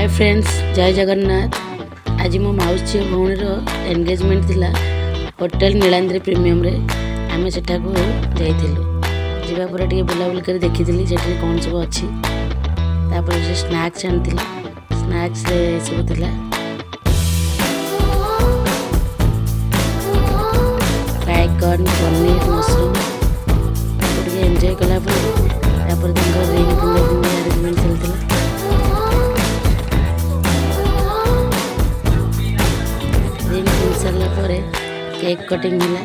Hi friends, जय जगन्नाथ। आज मो मौसी भौणीर एंगेजमेंट थिला होटल नीलांद्री प्रीमियम रे। आमे सेठा को जाइथिलु। जिबा पर टिके बुलाबुली कर देखिथिली सेठी कोन सब अछि। तापर जे स्नैक्स आनथिला, स्नैक्स रे सब थिला फ्राई कॉर्न, पनीर, मशरूम। टिके एंजॉय कला पर तापर तंकर रिंग फिंगर अरेंजमेंट चलथिला। सरला पर केक कटिंग होला।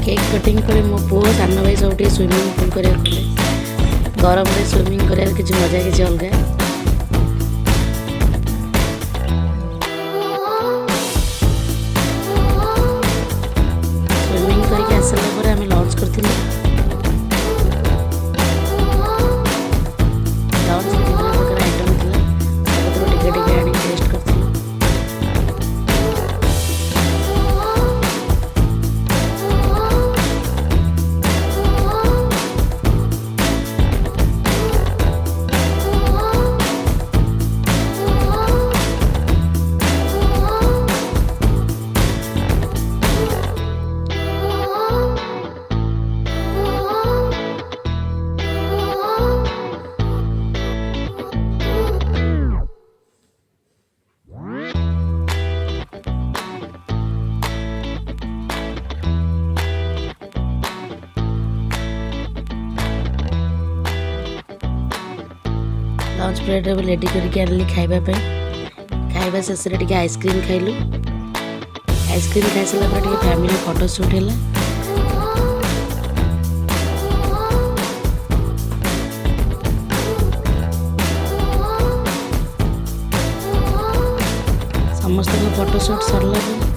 केक कटिंग पर मो पो सान भाई सब स्विमिंग पूल कर गरम में स्विमिंग करार किसी मजा किसी अलग। स्विमिंग करके आसला पर आम लंच करथिलु। लंच में कितना प्रकार आइटम थिला सब टिके टिके आनी टेस्ट करथिलु। लंच प्लेट रेडी करके आनली खाइबा शेष टे आइसक्रीम खाइलु। आइसक्रीम खाई सारा पर फैमिली फोटो शूट है। समस्त फोटो शूट सरला।